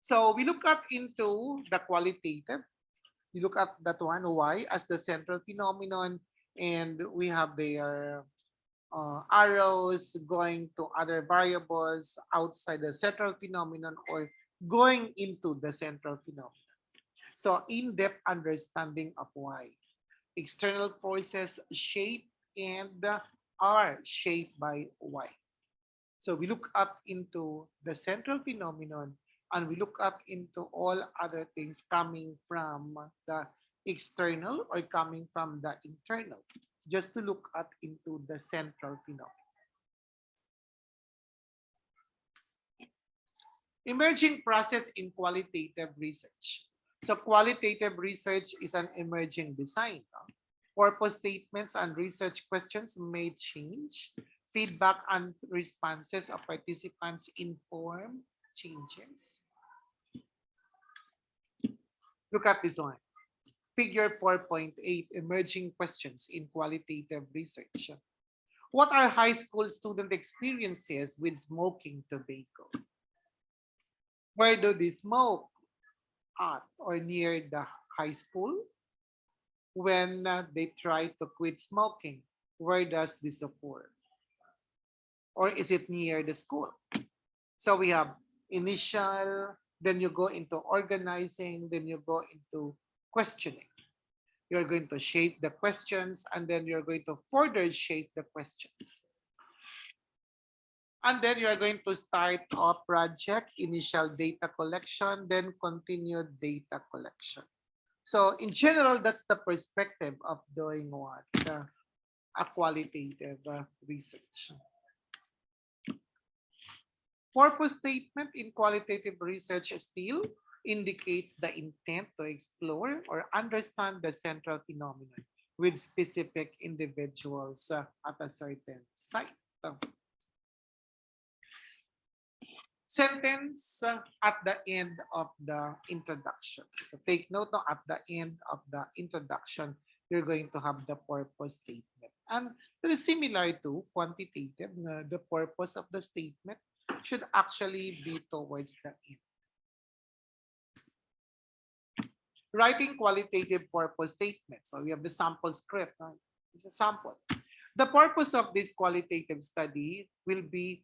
So we look at into the qualitative. We look at that one, Y, as the central phenomenon, and we have their arrows going to other variables outside the central phenomenon or going into the central phenomenon. So in-depth understanding of Y. External forces shape and are shaped by Y. So we look up into the central phenomenon and we look up into all other things coming from the external or coming from the internal, just to look at into the central phenomenon. Emerging process in qualitative research. So qualitative research is an emerging design. Purpose statements and research questions may change. Feedback and responses of participants inform changes. Look at this one. Figure 4.8, emerging questions in qualitative research. What are high school student experiences with smoking tobacco? Where do they smoke? At or near the high school? When they try to quit smoking, where does this occur? Or is it near the school? So we have initial, then you go into organizing, then you go into questioning. You're going to shape the questions, and then you're going to further shape the questions. And then you're going to start a project, initial data collection, then continued data collection. So in general, that's the perspective of doing what? A qualitative research. Purpose statement in qualitative research still indicates the intent to explore or understand the central phenomenon with specific individuals at a certain site. Sentence at the end of the introduction. So take note at the end of the introduction, you're going to have the purpose statement. And it is similar to quantitative. The purpose of the statement should actually be towards the end. Writing qualitative purpose statement. So we have the sample script. Right? The sample. The purpose of this qualitative study will be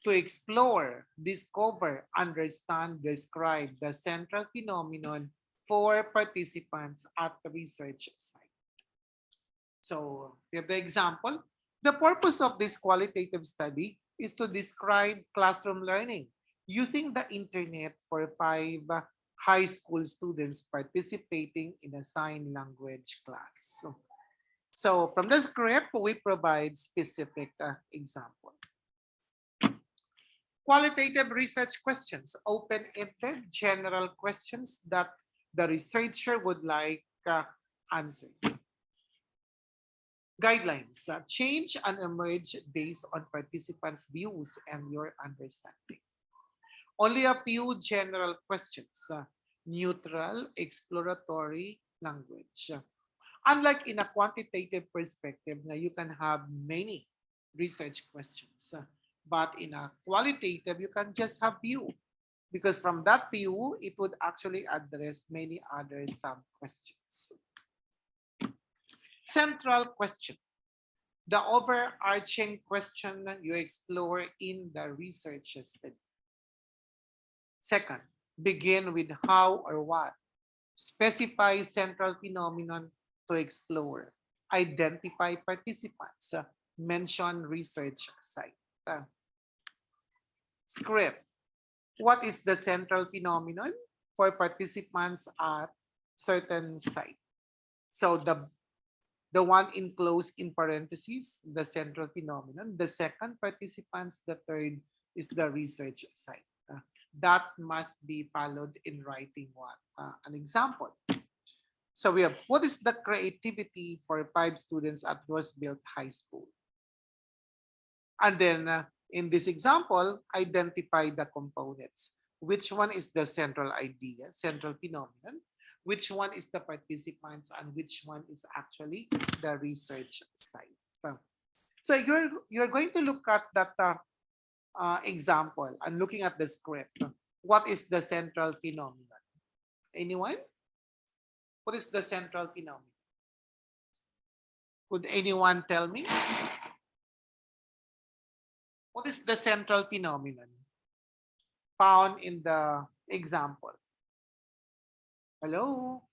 to explore, discover, understand, describe the central phenomenon for participants at the research site. So we have the example. The purpose of this qualitative study is to describe classroom learning using the internet for five high school students participating in a sign language class. So from the script, we provide specific example. Qualitative research questions, open-ended general questions that the researcher would like answer. Guidelines, change and emerge based on participants' views and your understanding. Only a few general questions, neutral, exploratory language. Unlike in a quantitative perspective, now you can have many research questions, but in a qualitative, you can just have few because from that view, it would actually address many other sub-questions. Central question. The overarching question you explore in the research study. Second, begin with how or what. Specify central phenomenon to explore. Identify participants. Mention research site. Script. What is the central phenomenon for participants at certain site? So the one enclosed in parentheses, the central phenomenon. The second, participants. The third is the research site. That must be followed in writing what? An example. So we have, what is the creativity for 5 students at Roosevelt High School? And then in this example, identify the components. Which one is the central idea, central phenomenon? Which one is the participants and which one is actually the research site? So you're going to look at that example and looking at the script. What is the central phenomenon? Anyone? What is the central phenomenon? Could anyone tell me? What is the central phenomenon found in the example? Hello?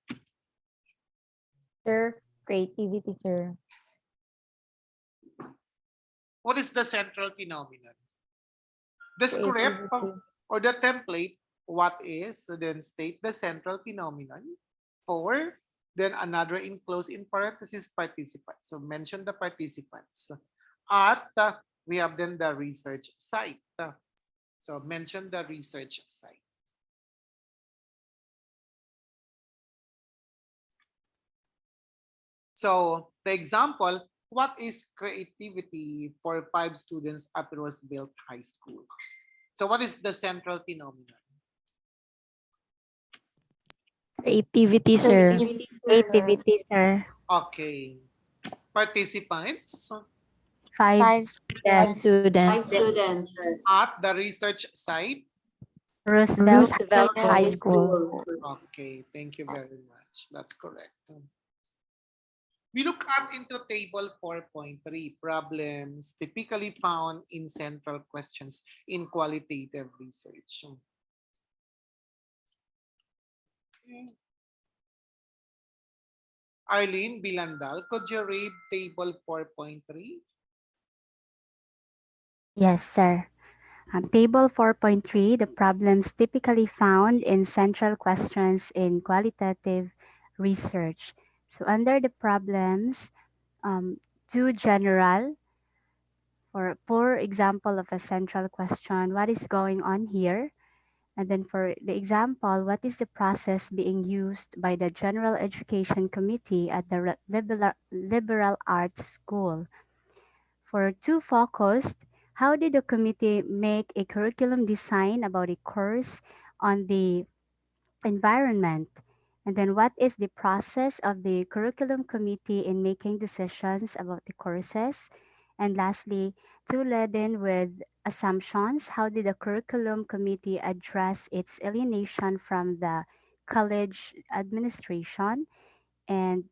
Sir, creativity, sir. What is the central phenomenon? The script Creativity. or the template, what is, so then state the central phenomenon. For, then another enclosed in parentheses, participants. So mention the participants. At, we have then the research site. So mention the research site. So the example, what is creativity for 5 students at Roosevelt High School? So what is the central phenomenon? Creativity, sir. Creativity, sir. Okay. Participants Five Five students. students. at the research site. Roosevelt High High School. Okay, thank you very much. That's correct. We look at into table 4.3, problems typically found in central questions in qualitative research. Arlene Bilandal, could you read table 4.3? Yes, sir. Table 4.3, the problems typically found in central questions in qualitative research. So under the problems, two general, for example of a central question, what is going on here? And then for the example, what is the process being used by the General Education Committee at the Liberal Arts School? For two focused, how did the committee make a curriculum design about a course on the environment? And then what is the process of the curriculum committee in making decisions about the courses? And lastly, two laden with assumptions, how did the curriculum committee address its alienation from the college administration? And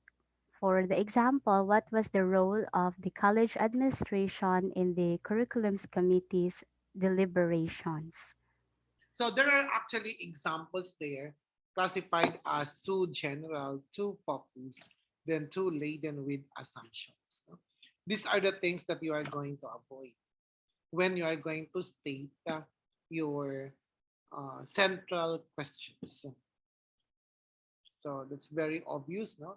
for the example, what was the role of the college administration in the curriculums committee's deliberations? So there are actually examples there classified as too general, too focused, then too laden with assumptions. These are the things that you are going to avoid when you are going to state your central questions. So that's very obvious, no?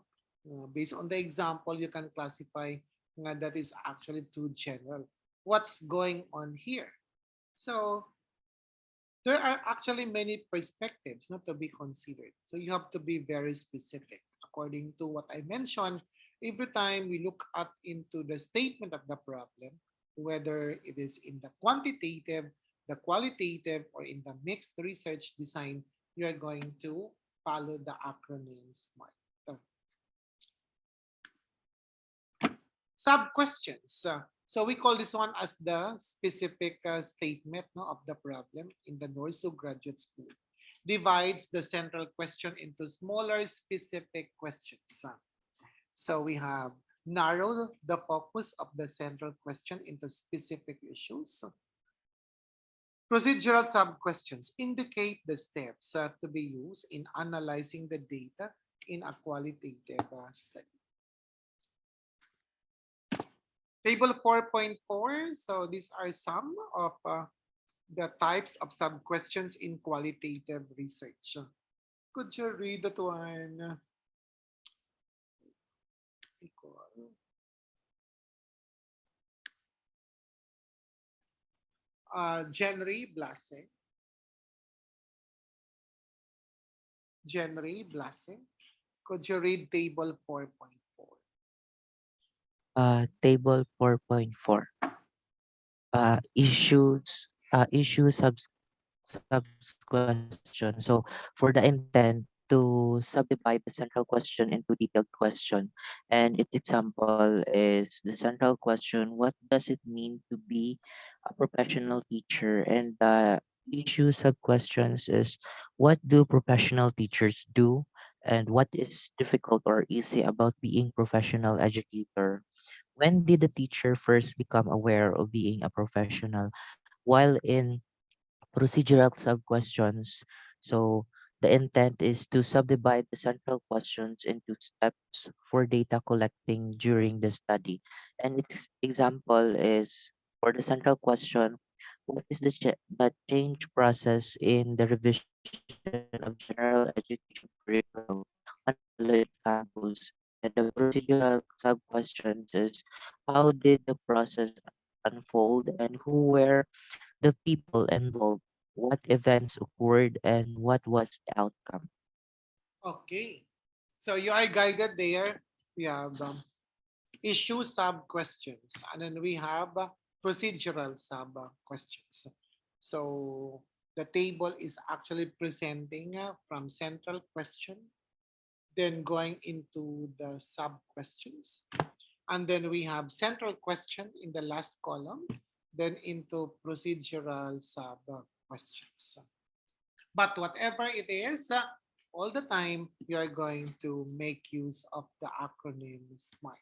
Based on the example, you can classify that is actually too general. What's going on here? So there are actually many perspectives not to be considered. So you have to be very specific. According to what I mentioned, every time we look at into the statement of the problem, whether it is in the quantitative, the qualitative, or in the mixed research design, you are going to follow the acronym SMART. Sub-questions. So we call this one as the specific statement, no, of the problem in the Norso Graduate School. Divides the central question into smaller specific questions. So we have narrow the focus of the central question into specific issues. Procedural sub-questions indicate the steps to be used in analyzing the data in a qualitative study. Table 4.4, so these are some of the types of sub-questions in qualitative research. Could you read that one? Genre Blase. Genre Blase. Could you read table 4.4? Table 4.4. Issue subquestion. So for the intent to subdivide the central question into detailed question, and its example is the central question: what does it mean to be a professional teacher? And the issue sub-questions is: what do professional teachers do? And what is difficult or easy about being professional educator? When did the teacher first become aware of being a professional? While in procedural sub-questions, so the intent is to subdivide the central questions into steps for data collecting during the study. And its example is for the central question: what is the change process in the revision of general education curriculum on a college campus? And the procedural sub-questions is: how did the process unfold, and who were the people involved, what events occurred, and what was the outcome. Okay. So you are guided there. We have issue sub-questions, and then we have procedural sub-questions. So the table is actually presenting from central question, then going into the sub-questions. And then we have central question in the last column, then into procedural sub-questions. But whatever it is, all the time, we are going to make use of the acronym SMART.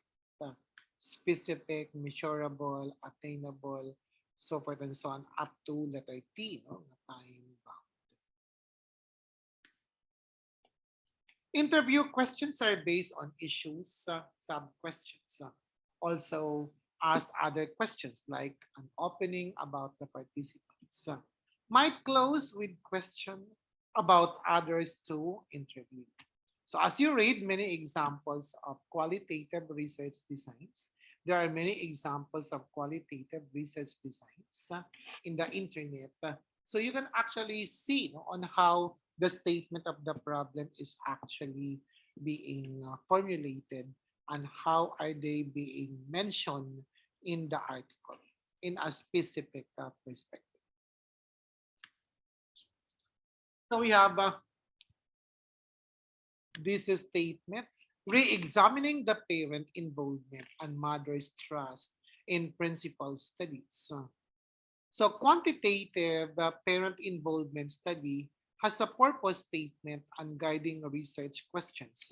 Specific, measurable, attainable, so forth and so on, up to letter T, no? Time bound. Interview questions are based on issues, sub-questions. Also, ask other questions like an opening about the participants. Might close with question about others to interview. So as you read many examples of qualitative research designs, there are many examples of qualitative research designs in the internet. So you can actually see, no, on how the statement of the problem is actually being formulated and how are they being mentioned in the article in a specific perspective. So we have this statement, re-examining the parent involvement and mother's trust in principal studies. So quantitative parent involvement study has a purpose statement on guiding research questions.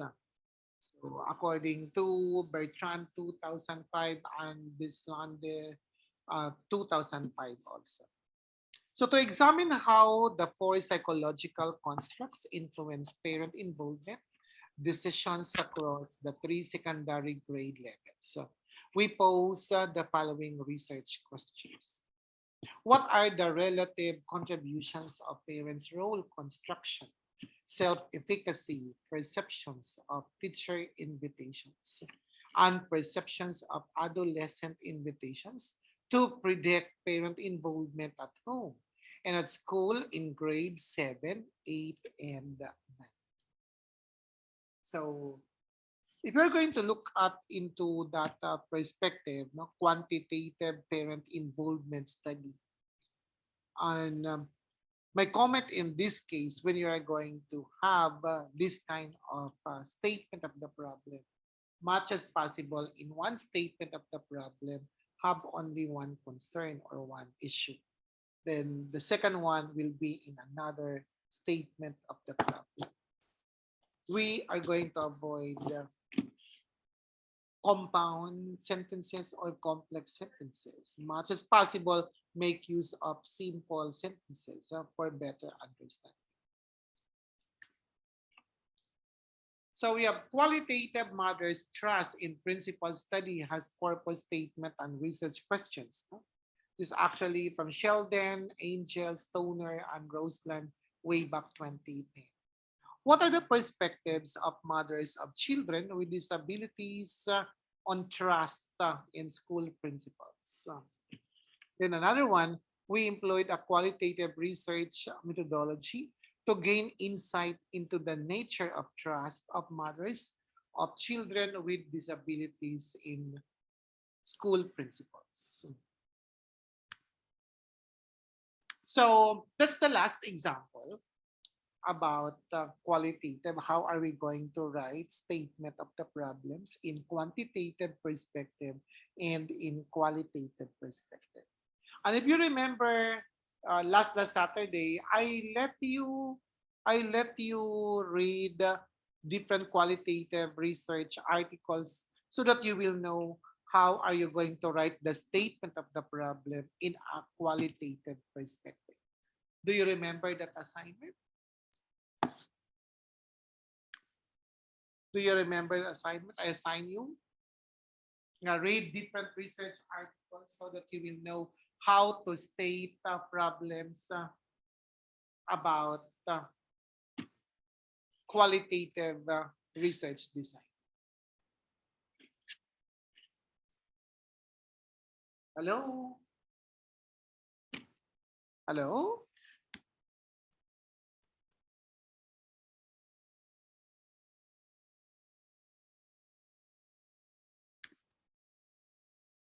So according to Bertrand 2005 and Bislande 2005 also. So to examine how the four psychological constructs influence parent involvement, decisions across the three secondary grade levels. So we pose the following research questions. What are the relative contributions of parents' role construction, self-efficacy, perceptions of teacher invitations, and perceptions of adolescent invitations to predict parent involvement at home and at school in grade 7, 8, and 9? So if you're going to look at into that perspective, no, quantitative parent involvement study, and my comment in this case, when you are going to have this kind of statement of the problem, much as possible in one statement of the problem, have only one concern or one issue. Then the second one will be in another statement of the problem. We are going to avoid compound sentences or complex sentences. Much as possible, make use of simple sentences for better understanding. So we have qualitative mother's trust in principal study has purpose statement and research questions. No? This is actually from Sheldon, Angel, Stoner, and Roseland way back 2010. What are the perspectives of mothers of children with disabilities on trust in school principals? Then another one, we employed a qualitative research methodology to gain insight into the nature of trust of mothers of children with disabilities in school principals. So that's the last example about qualitative. How are we going to write statement of the problems in quantitative perspective and in qualitative perspective? And if you remember, last Saturday, I let you read different qualitative research articles so that you will know how are you going to write the statement of the problem in a qualitative perspective. Do you remember that assignment? Do you remember the assignment I assigned you? Now read different research articles so that you will know how to state problems about qualitative research design. Hello? Hello?